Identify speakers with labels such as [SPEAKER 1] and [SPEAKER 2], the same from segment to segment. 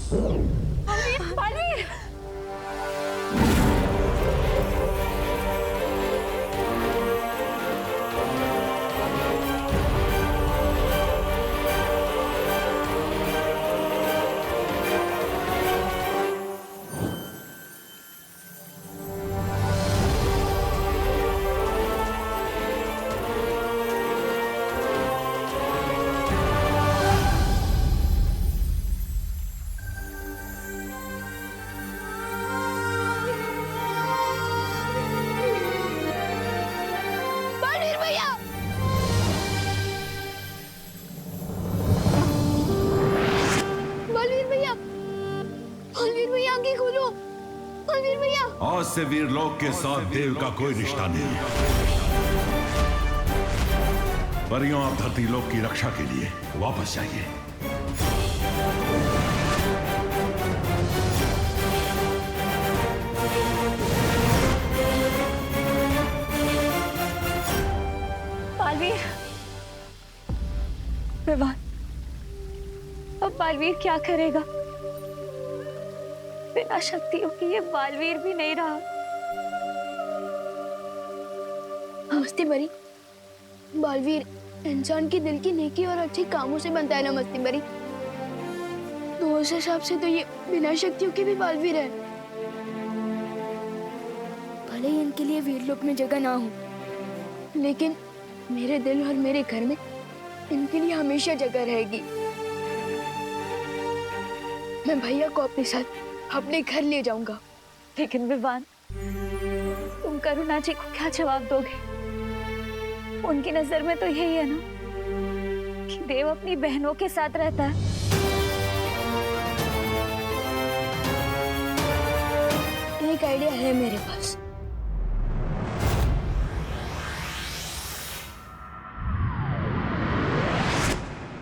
[SPEAKER 1] बालवीर, बालवीर! बालवीर भैया! बालवीर भैया! बालवीर भैया आंखें खोलो! बालवीर भैया!
[SPEAKER 2] आज से वीरलोक के साथ देव का कोई रिश्ता नहीं। परियों, आप धरती लोक की रक्षा के लिए वापस जाइए।
[SPEAKER 1] बालवीर, विवान, अब बालवीर क्या करेगा? बिना शक्तियों के ये बालवीर भी नहीं रहा।
[SPEAKER 3] मस्ती बरी, बालवीर इंसान की दिल की नेकी और अच्छे कामों से बनता है ना मस्ती बरी। तो उस हिसाब से तो ये बिना शक्तियों के भी बालवीर है। भले ही इनके लिए वीरलोक में जगह ना हो, लेकिन मेरे दिल और मेरे घर में इनके लिए हमेशा जगह रहेगी। मैं भैया को अपने साथ अपने घर ले जाऊंगा।
[SPEAKER 1] लेकिन विवान, तुम करुणा जी को क्या जवाब दोगे? उनकी नजर में तो यही है ना कि देव अपनी बहनों के साथ रहता है।
[SPEAKER 3] एक आइडिया है मेरे पास।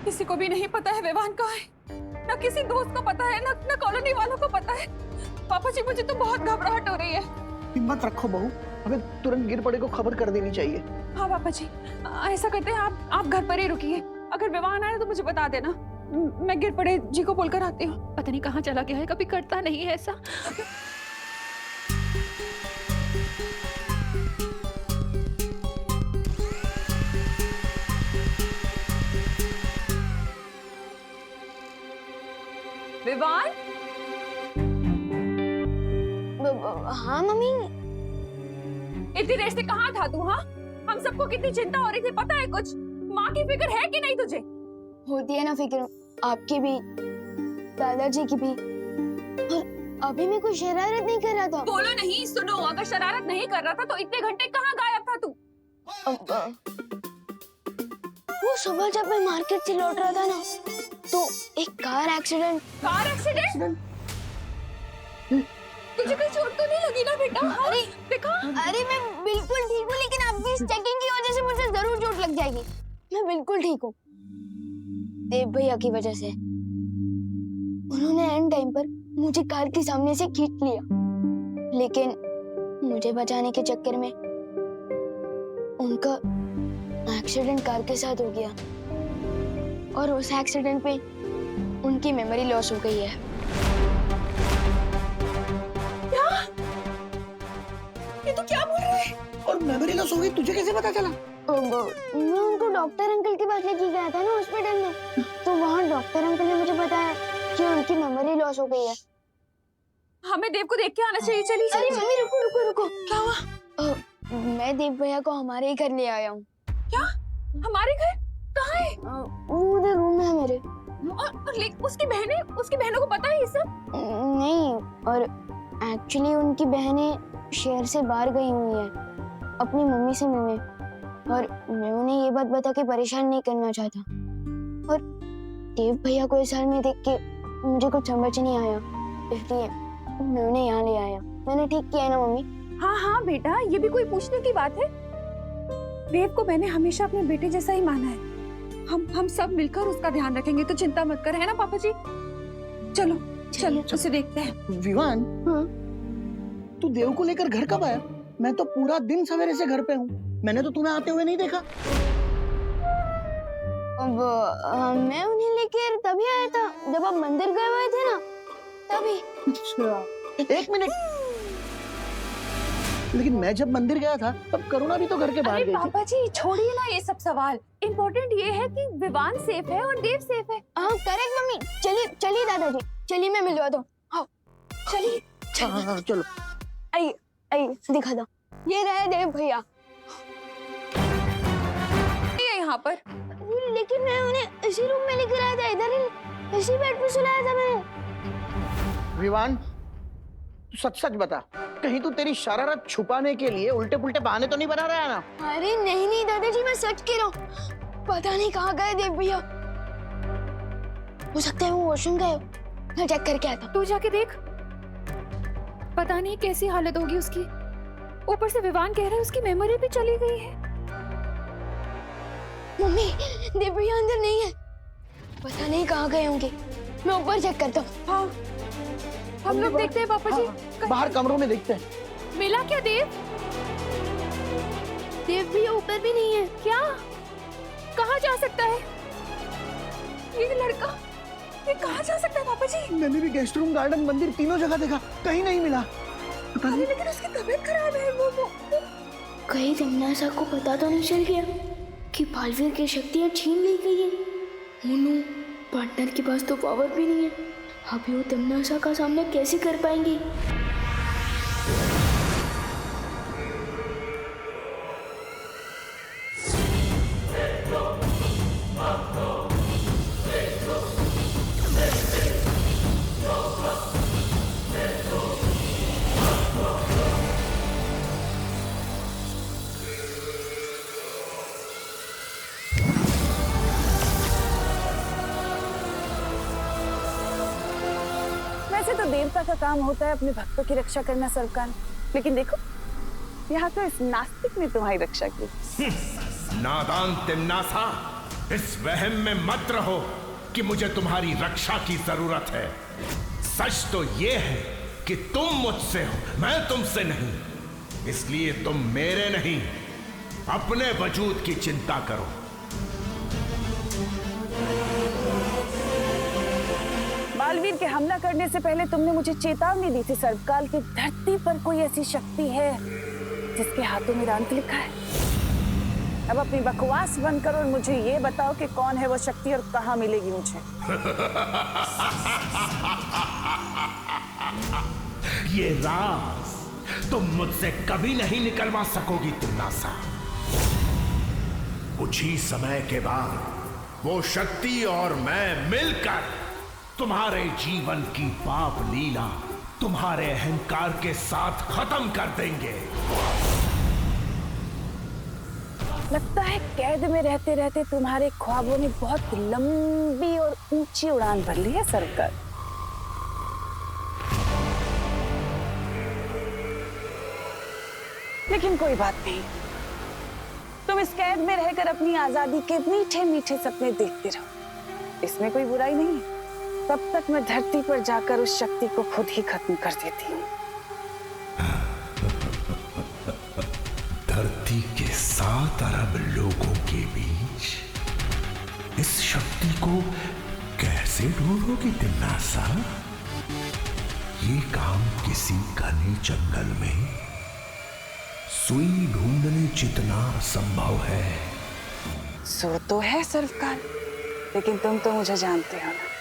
[SPEAKER 4] किसी को भी नहीं पता है विवान कहाँ है, ना किसी दोस्त को पता है, ना कॉलोनी वालों को पता है। पापा जी, मुझे तो बहुत घबराहट हो रही है।
[SPEAKER 5] हिम्मत रखो बहू, हमें तुरंत गिर पड़े को खबर कर देनी चाहिए।
[SPEAKER 4] हाँ पापा जी, ऐसा करते हैं, आप घर पर ही रुकिए। अगर विवान आए तो मुझे बता देना। मैं गिर पड़े जी को बोलकर आती हूँ। पता नहीं कहाँ चला गया है, कभी करता नहीं है ऐसा। विवान!
[SPEAKER 3] हाँ मम्मी।
[SPEAKER 4] इतनी देर से कहाँ था तू? हाँ, हम सबको कितनी चिंता हो रही थी, पता है कुछ? माँ की फिक्र है कि नहीं तुझे?
[SPEAKER 3] होती है ना फिक्र, आपकी भी, दादाजी की भी। और अभी मैं कोई शरारत नहीं कर रहा था।
[SPEAKER 4] बोलो नहीं, सुनो, अगर शरारत नहीं कर रहा था तो इतने घंटे कहाँ गायब था तू?
[SPEAKER 3] वो सुबह जब मैं मार्केट से लौट रहा था ना, तो एक कार एक्सीडेंट।
[SPEAKER 4] Car accident? तुझे कोई चोट तो नहीं लगी ना बेटा?
[SPEAKER 3] अरे
[SPEAKER 4] देखा?
[SPEAKER 3] अरे मैं बिल्कुल ठीक हूँ, लेकिन आपकी इस चेकिंग की वजह से मुझे जरूर चोट लग जाएगी। मैं बिल्कुल ठीक हूँ, देव भैया की वजह से। उन्होंने एंड टाइम पर मुझे कार के सामने से खींच लिया, लेकिन मुझे बचाने के चक्कर में उनका एक्सीडेंट कार के साथ हो गया, और उस एक्सीडेंट पे उनकी मेमोरी लॉस हो गई है।
[SPEAKER 4] ये तो क्या बोल रहे हैं?
[SPEAKER 5] और मेमोरी लॉस हो गई, तुझे कैसे पता चला?
[SPEAKER 3] मैं उनको डॉक्टर अंकल के पास लेके गया था ना हॉस्पिटल में, तो वहाँ डॉक्टर अंकल ने मुझे बताया कि उनकी मेमोरी लॉस हो गई है।
[SPEAKER 4] हमें देव को देख के आना चाहिए। चलिए
[SPEAKER 3] अरे मम्मी रुको रुको रुको।
[SPEAKER 4] क्या हुआ?
[SPEAKER 3] मैं देव भैया को हमारे ही घर ले आया हूँ।
[SPEAKER 4] क्या? हमारे घर? कहाँ है?
[SPEAKER 3] वो उधर रूम है मेरे।
[SPEAKER 4] और उसकी बहनों को पता है ये सब?
[SPEAKER 3] नहीं, और एक्चुअली उनकी बहनें शहर से बाहर गई हुई हैं अपनी मम्मी से मिलने, और मैं उन्हें ये बात बता के परेशान नहीं करना चाहता। और देव भैया को इस हाल में देख के मुझे कुछ समझ नहीं आया, इसलिए मैं उन्हें यहाँ ले आया। मैंने ठीक किया ना मम्मी?
[SPEAKER 4] हाँ हाँ बेटा, ये भी कोई पूछने की बात है? देव को मैंने हमेशा अपने बेटे जैसा ही माना है। हम सब मिलकर उसका ध्यान रखेंगे, तो चिंता मत कर, है ना पापा जी? चलो चलो उसे देखते हैं।
[SPEAKER 5] विवान,
[SPEAKER 3] हाँ?
[SPEAKER 5] तू देव को लेकर घर कब आया? मैं तो पूरा दिन सवेरे से घर पे हूँ, मैंने तो तुम्हें आते हुए नहीं देखा।
[SPEAKER 3] अब मैं उन्हें लेकर तभी आया था जब आप मंदिर गए हुए थे ना, तभी।
[SPEAKER 5] अच्छा, 1 मिनट। लेकिन मैं जब मंदिर गया था तब करुणा भी तो घर के बाहर
[SPEAKER 4] अरे
[SPEAKER 5] गई थी।
[SPEAKER 4] पापा जी छोड़िए ना ये सब सवाल, इम्पोर्टेंट ये है कि विवान सेफ है और देव सेफ है।
[SPEAKER 3] हाँ करेक्ट मम्मी। चलिए चलिए दादाजी, चलिए मैं मिलवाता हूँ। हाँ चलिए।
[SPEAKER 5] हाँ, चलो।
[SPEAKER 3] आइए आइए दिखा दो, ये रहे देव भैया।
[SPEAKER 4] ये यहाँ पर
[SPEAKER 3] लेकिन मैं उन्हें इसी रूम में लेकर आया था, इधर ही इसी बेड पे सुलाया था मैंने।
[SPEAKER 5] विवान, तू सच सच बता, कहीं तू तेरी शरारत छुपाने के लिए उल्टे पुल्टे बहाने तो नहीं बना रहा है ना?
[SPEAKER 3] अरे नहीं नहीं दादाजी, मैं सच कह रहा हूँ। पता नहीं कहाँ गए देव भैया, हो सकता है वो वॉशरूम गए हो। मैं चेक करके आता हूँ।
[SPEAKER 4] तू जाके देख, पता नहीं कैसी हालत होगी उसकी। ऊपर से विवान कह रहा है उसकी मेमोरी भी चली गई है।
[SPEAKER 3] मम्मी देव भैया अंदर नहीं है, पता नहीं कहाँ गए होंगे। मैं ऊपर चेक करता हूँ।
[SPEAKER 4] हाँ हम लोग देखते हैं पापा जी।
[SPEAKER 5] हाँ, बाहर कमरों में देखते हैं।
[SPEAKER 4] मिला क्या देव?
[SPEAKER 3] देव भैया ऊपर भी नहीं है।
[SPEAKER 4] क्या? कहाँ जा सकता है ये लड़का? ये कहाँ जा सकता है पापा जी?
[SPEAKER 5] मैंने भी गेस्ट रूम, गार्डन, मंदिर तीनों जगह देखा, कहीं नहीं मिला। पता नहीं।
[SPEAKER 4] लेकिन उसकी तबीयत खराब है। वो
[SPEAKER 3] कहीं तमन्ना को पता तो नहीं चल गया कि बालवीर की शक्तियाँ छीन ली गई है? मोनू, पार्टनर के पास तो पावर भी नहीं है, अभी वो तमन्ना का सामना कैसे कर पाएंगे?
[SPEAKER 4] वैसे तो देवता का काम होता है अपने भक्तों की रक्षा करना सरकार, लेकिन देखो यहाँ तो इस नास्तिक ने तुम्हारी रक्षा की।
[SPEAKER 2] नादान तिम्नासा, इस वहम में मत रहो कि मुझे तुम्हारी रक्षा की जरूरत है। सच तो ये है कि तुम मुझसे हो, मैं तुमसे नहीं। इसलिए तुम मेरे नहीं, अपने वजूद की चिंता करो।
[SPEAKER 4] बालवीर के हमला करने से पहले तुमने मुझे चेतावनी दी थी सर्वकाल की धरती पर कोई ऐसी शक्ति है जिसके हाथों में अंत लिखा है। अब अपनी बकवास बंद करो और मुझे ये बताओ कि कौन है वो शक्ति और कहाँ मिलेगी मुझे।
[SPEAKER 2] ये राज तुम मुझसे कभी नहीं निकलवा सकोगी तिम्नासा। कुछ ही समय के बाद वो शक्ति और मैं मिलकर तुम्हारे जीवन की पाप लीला तुम्हारे अहंकार के साथ खत्म कर देंगे।
[SPEAKER 4] लगता है कैद में रहते रहते तुम्हारे ख्वाबों ने बहुत लंबी और ऊंची उड़ान भर ली है सरकार। लेकिन कोई बात नहीं, तुम इस कैद में रहकर अपनी आजादी के मीठे मीठे सपने देखते रहो, इसमें कोई बुराई नहीं है। तब तक मैं धरती पर जाकर उस शक्ति को खुद ही खत्म कर देती हूँ।
[SPEAKER 2] धरती के 7 अरब लोगों के बीच इस शक्ति को कैसे ढूंढोगी तिम्नासा? ये काम किसी घने जंगल में सुई ढूंढने जितना संभव है।
[SPEAKER 4] सुर तो है सर्वकाल, लेकिन तुम तो मुझे जानते हो ना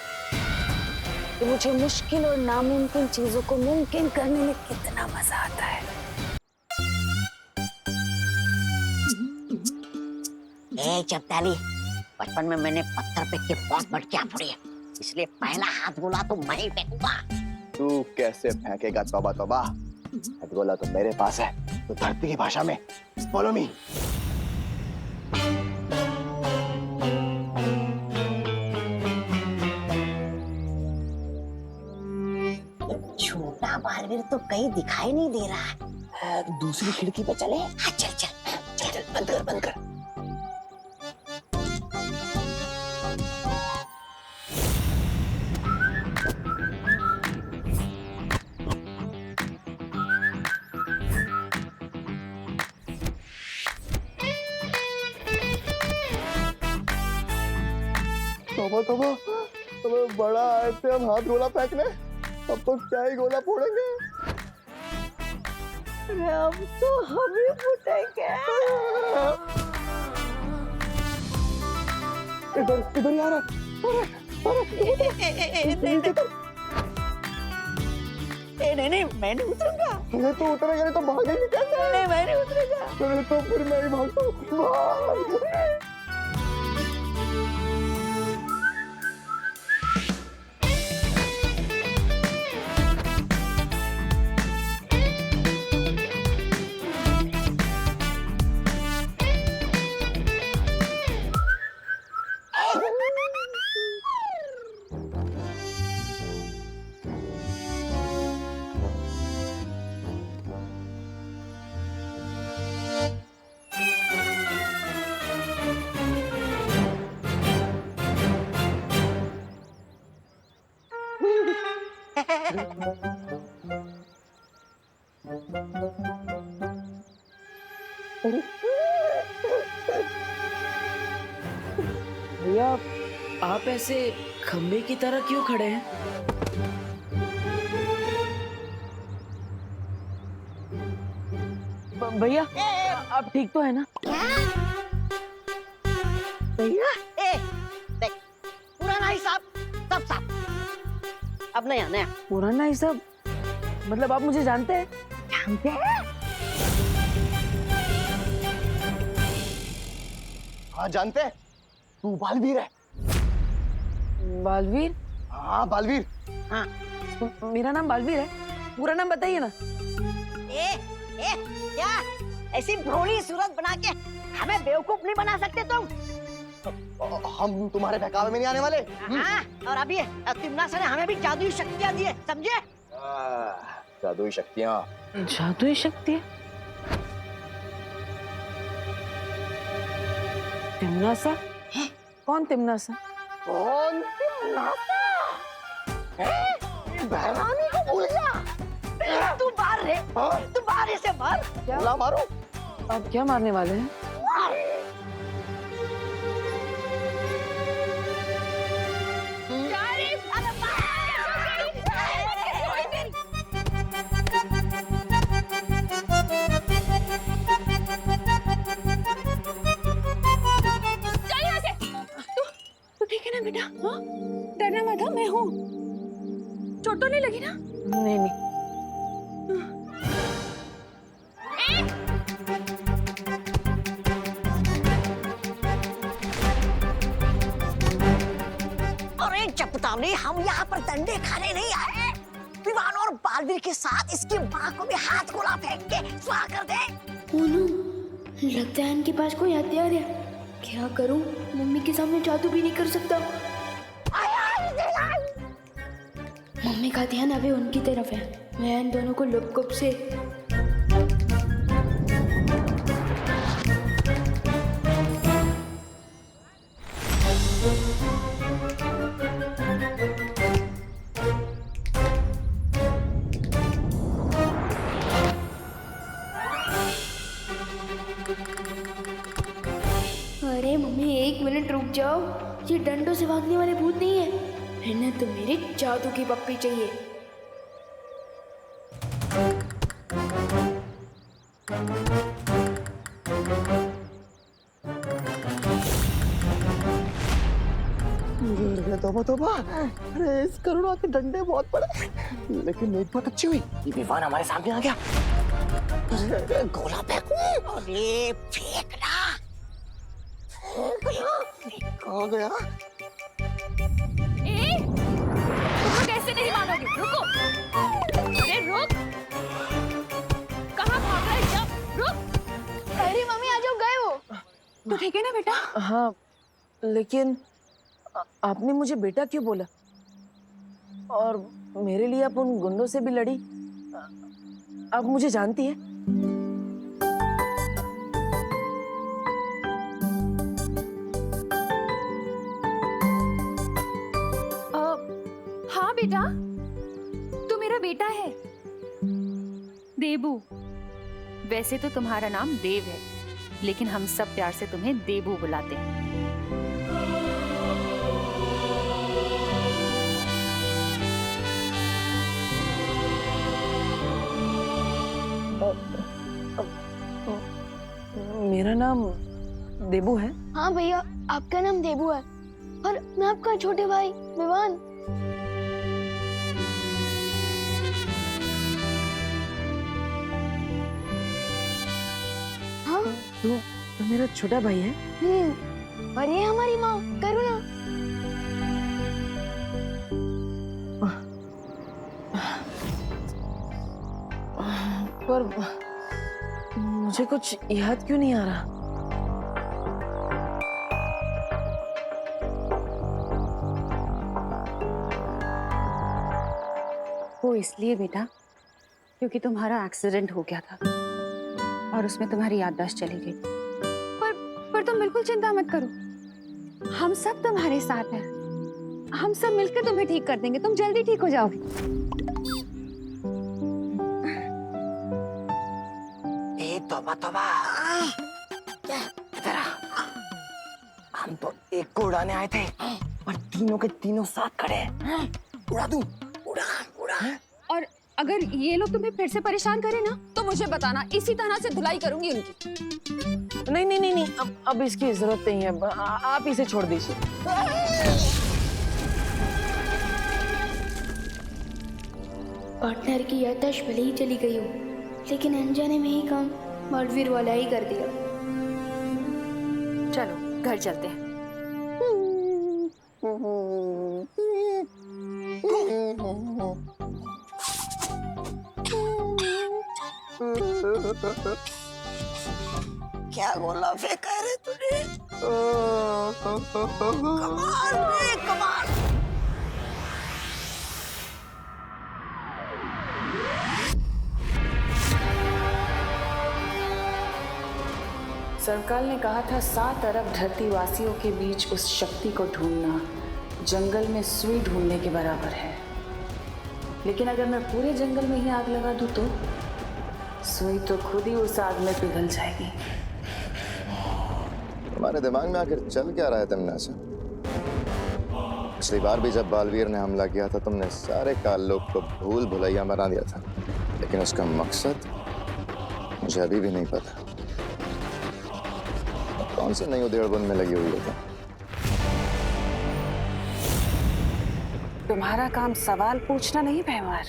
[SPEAKER 4] कि मुझे मुश्किल और नामुमकिन चीजों को मुमकिन करने में कितना मजा आता है।
[SPEAKER 6] ए चपताली, बचपन में मैंने पत्थर फेंक के बहुत मटकियां फोड़ी है, इसलिए पहला हाथ गोला तो मैं ही फेंकूंगा।
[SPEAKER 7] तू कैसे फेंकेगा? तौबा तौबा, हथगोला तो मेरे पास है। तो धरती की भाषा में फॉलो मी।
[SPEAKER 6] छोटा बालवीर तो कहीं दिखाई नहीं दे रहा है।
[SPEAKER 7] दूसरी खिड़की पे चले।
[SPEAKER 6] हाँ चल चल चल चल,
[SPEAKER 7] बंद कर, बंद कर। तौबा तौबा, तुम्हें बड़ा आए थे हम हाथ गोला फेंकने। अब तो क्या ही गोला फोड़ेंगे।
[SPEAKER 6] अरे अब तो हम ही फूटेंगे।
[SPEAKER 7] इधर इधर यार,
[SPEAKER 6] नहीं मैं नहीं उतरूंगा।
[SPEAKER 7] अरे तो उतरेगा नहीं तो भागेंगे कैसे?
[SPEAKER 6] नहीं मैं नहीं उतरूंगा।
[SPEAKER 7] अरे तो फिर मैं ही भागता हूँ। भाग।
[SPEAKER 8] भैया आप ऐसे खंबे की तरह क्यों खड़े हैं? भैया आप ठीक तो है ना?
[SPEAKER 6] भैया देख, पुराना हिसाब सब साफ। अब नया नया।
[SPEAKER 8] पुराना हिसाब मतलब आप मुझे जानते हैं?
[SPEAKER 6] जानते हैं?
[SPEAKER 7] हाँ जानते हैं, तू बालवीर है।
[SPEAKER 8] बालवीर?
[SPEAKER 7] हाँ बालवीर।
[SPEAKER 6] हाँ।
[SPEAKER 8] मेरा नाम बालवीर है, पूरा नाम बताइए ना।
[SPEAKER 6] क्या ऐसी भोली सूरत बना के हमें बेवकूफ नहीं बना सकते तुम?
[SPEAKER 7] हम तुम्हारे बहकावे में नहीं आने वाले।
[SPEAKER 6] हाँ, और अभी तिमनासा ने हमें भी जादुई शक्तियाँ दी है, समझे?
[SPEAKER 7] जादुई शक्तियाँ।
[SPEAKER 8] जादुई शक्ति? तिमनासा? कौन तिमनासा?
[SPEAKER 7] कौन तिमनासा? बहरानी को भूल गया?
[SPEAKER 6] तू बाहर रे,
[SPEAKER 7] हाँ?
[SPEAKER 6] तू बाहर से बाहर।
[SPEAKER 7] बोला मारो।
[SPEAKER 8] आप क्या मारने वाले हैं?
[SPEAKER 4] तू ठीक है ना बेटा? हाँ डरना मत, हाँ मैं हूँ। चोट तो नहीं लगी ना?
[SPEAKER 8] नहीं नहीं।
[SPEAKER 6] अरे चपटाने, हम यहाँ पर डंडे खाने नहीं आए। विवान और बालवीर के साथ इसकी माँ को भी हाथ गोला फेंक के स्वाहा कर दे।
[SPEAKER 3] ओनू, लगता है इनके पास कोई हथियार है। क्या करूं? मम्मी के सामने जादू भी नहीं कर सकता। मम्मी का ध्यान अभी उनकी तरफ है। मैं इन दोनों को लुप से अरे मम्मी एक मिनट रुक जाओ। ये डंडों से भागने वाले भूत नहीं है, इन्हें तो मेरी जादू की पप्पी चाहिए।
[SPEAKER 7] तोबा तोबा, अरे इस करुणा के डंडे बहुत बड़े, लेकिन एक बात अच्छी हुई, ये विवान हमारे सामने आ गया। गोला फेंकू?
[SPEAKER 6] अरे फेंकना।
[SPEAKER 7] कहाँ गया?
[SPEAKER 1] तुम कैसे नहीं मानोगे? रुको, अरे रुक, कहाँ भाग रहे हो? रुक।
[SPEAKER 3] अरे मम्मी आ जाओ, गए वो।
[SPEAKER 4] तू ठीक है ना बेटा?
[SPEAKER 8] हाँ लेकिन आपने मुझे बेटा क्यों बोला? और मेरे लिए आप उन गुंडों से भी लड़ी। आप मुझे जानती है?
[SPEAKER 1] हाँ बेटा, तू मेरा बेटा है, देबू। वैसे तो तुम्हारा नाम देव है, लेकिन हम सब प्यार से तुम्हें देबू बुलाते हैं।
[SPEAKER 8] नाम देबू है?
[SPEAKER 3] हाँ भैया, आपका नाम देबू है और मैं आपका छोटे भाई विवान। हाँ।
[SPEAKER 8] तो मेरा छोटा भाई है?
[SPEAKER 3] और ये हमारी माँ करुणा।
[SPEAKER 8] पर मुझे कुछ याद क्यों नहीं आ रहा?
[SPEAKER 4] वो इसलिए बेटा क्योंकि तुम्हारा एक्सीडेंट हो गया था और उसमें तुम्हारी याददाश्त चली गई। पर तुम बिल्कुल चिंता मत करो, हम सब तुम्हारे साथ हैं। हम सब मिलकर तुम्हें ठीक कर देंगे, तुम जल्दी ठीक हो जाओगे।
[SPEAKER 7] ए तौबा तौबा, इधर आ। हम तो एक को उड़ाने आए थे और तीनों के तीनों साथ खड़े हैं। उड़ा दूं? उड़ा उड़ा।
[SPEAKER 4] और अगर ये लोग तुम्हें फिर से परेशान करें ना तो मुझे बताना, इसी तरह से धुलाई करूंगी उनकी।
[SPEAKER 8] नहीं नहीं नहीं नहीं, अब इसकी जरूरत नहीं है, आप इसे छोड़ दीजिए।
[SPEAKER 3] पार्टनर की याददाश्त भले ही चली गई हो, लेकिन अनजाने में ही काम बालवीर वाला ही कर दिया।
[SPEAKER 4] चलो घर चलते हैं।
[SPEAKER 6] क्या गोला फेंका है रे तूने? कमाल रे कमाल।
[SPEAKER 9] सरकार ने कहा था 7 अरब धरती वासियों के बीच उस शक्ति को ढूंढना जंगल में सुई ढूंढने के बराबर है। लेकिन अगर मैं पूरे जंगल में ही आग लगा दूं तो सुई तो खुद ही उस आग में पिघल जाएगी।
[SPEAKER 10] तुम्हारे दिमाग में आखिर चल क्या रहा है तमन्ना से? पिछली बार भी जब बालवीर ने हमला किया था तुमने सारे काल लोग को भूल भुलैया बना दिया था, लेकिन उसका मकसद मुझे अभी भी नहीं पता। कौन सी नई उधेड़बुन में लगी हुई है तुम?
[SPEAKER 9] तुम्हारा काम सवाल पूछना नहीं भैमार,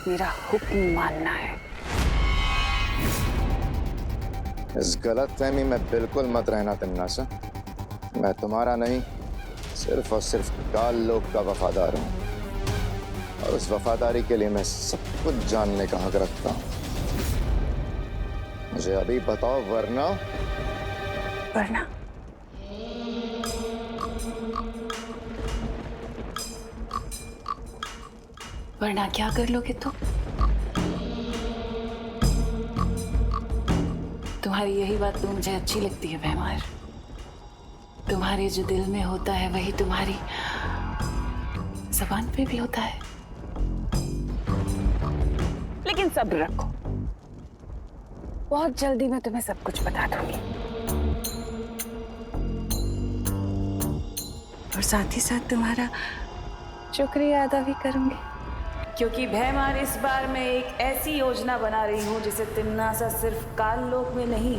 [SPEAKER 9] मेरा हुक्म मानना है।
[SPEAKER 10] इस गलतफहमी में बिल्कुल मत रहना तमन्ना। मैं तुम्हारा नहीं, सिर्फ और सिर्फ काल लोक का वफादार हूं और उस वफादारी के लिए मैं सब कुछ जानने का हक रखता हूं। मुझे अभी बताओ वरना
[SPEAKER 9] वरना क्या कर लोगे तुम? तुम्हारी यही बात तो मुझे अच्छी लगती है भैमार। तुम्हारे जो दिल में होता है वही तुम्हारी ज़बान पे भी होता है। लेकिन सब्र रखो, बहुत जल्दी मैं तुम्हें सब कुछ बता दूंगी। और साथ ही साथ तुम्हारा शुक्रिया अदा भी करूंगी, क्योंकि भैमार इस बार मैं एक ऐसी योजना बना रही हूँ जिसे तिम्नासा सिर्फ काल लोक में नहीं,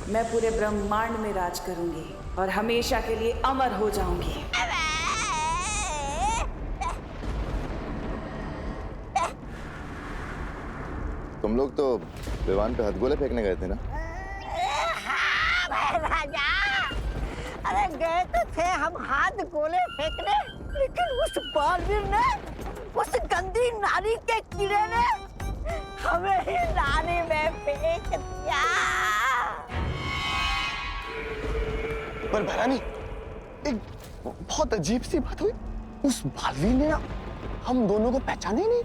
[SPEAKER 9] मैं पूरे ब्रह्मांड में राज करूंगी और हमेशा के लिए अमर हो जाऊंगी।
[SPEAKER 10] तुम लोग तो विवान पे हथगोले फेंकने गए थे ना?
[SPEAKER 6] हाँ भाई राजा, अरे गए तो थे हम हाथ गोले फेंकने, लेकिन उस बालवीर ने, उस गंदी नारी के कीड़े ने हमें ही नाली में फेंक दिया।
[SPEAKER 7] पर भैरानी, एक बहुत अजीब सी बात हुई। उस बालवीर ने ना हम दोनों को पहचाने ही नहीं।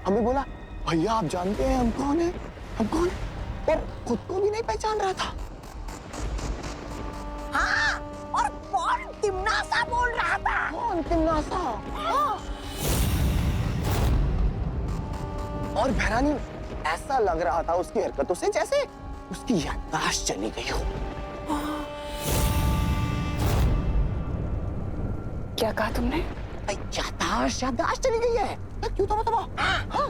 [SPEAKER 7] हमें बोला भैया आप जानते हैं हम कौन है, हम कौन है, और खुद को भी नहीं पहचान रहा था।
[SPEAKER 6] हाँ, और कौन तिम्नासा बोल रहा था?
[SPEAKER 7] कौन तिम्नासा?
[SPEAKER 6] हाँ।
[SPEAKER 7] और भैरानी, ऐसा लग रहा था उसकी हरकतों से जैसे उसकी याददाश्त चली गई हो।
[SPEAKER 9] क्या कहा तुमने?
[SPEAKER 7] याददाश्त चली गई है। क्यों तो बताओ। हाँ।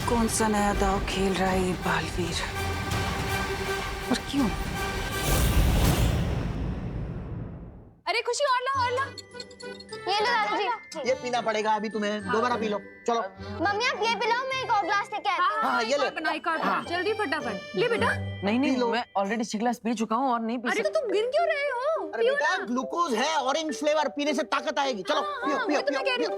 [SPEAKER 9] कौन सा नया दाव खेल रहा है ये बालवीर, और क्यों?
[SPEAKER 4] अरे खुशी और ला और ला।
[SPEAKER 3] ये लो दादाजी।
[SPEAKER 5] ये पीना पड़ेगा अभी तुम्हें, दोबारा पी लो। चलो
[SPEAKER 3] मम्मी आप ये पिलाओ, मैं एक और ग्लास लेके आती हूँ।
[SPEAKER 5] हाँ, ये ले।
[SPEAKER 4] जल्दी फटाफट ले बेटा।
[SPEAKER 8] नहीं नहीं, मैं ऑलरेडी 6 ग्लास पी चुका हूँ और नहीं पी
[SPEAKER 4] अरे तो तुम गिर क्यों रहे हो?
[SPEAKER 5] अरे बेटा ग्लूकोज है, ऑरेंज फ्लेवर, पीने से ताकत आएगी। चलो पियो पियो पियो पियो।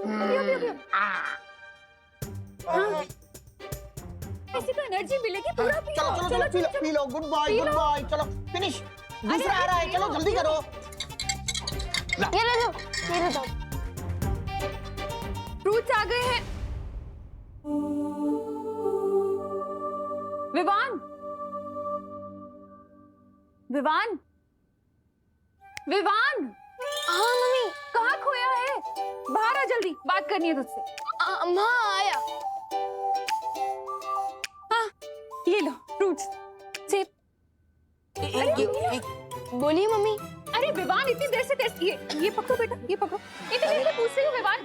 [SPEAKER 4] ऐसी तो एनर्जी मिलेगी, पूरा पियो।
[SPEAKER 5] चलो चलो चलो पी लो। Good boy good boy. चलो फिनिश, दूसरा आ रहा है, चलो जल्दी करो।
[SPEAKER 3] ये ले लो, ये ले दो।
[SPEAKER 4] फ्रूट्स आ गए हैं। विवान, विवान, विवान,
[SPEAKER 3] हाँ मम्मी।
[SPEAKER 4] कहाँ खोया है? बाहर आ जल्दी, बात करनी है तुझसे।
[SPEAKER 3] हाँ आया।
[SPEAKER 4] हाँ ये लो फ्रूट्स, सेब।
[SPEAKER 3] बोलिए मम्मी।
[SPEAKER 4] अरे विवान इतनी देर से ये पकड़ो बेटा, ये पकड़ो। इतनी देर से पूछ रही हूँ विवान।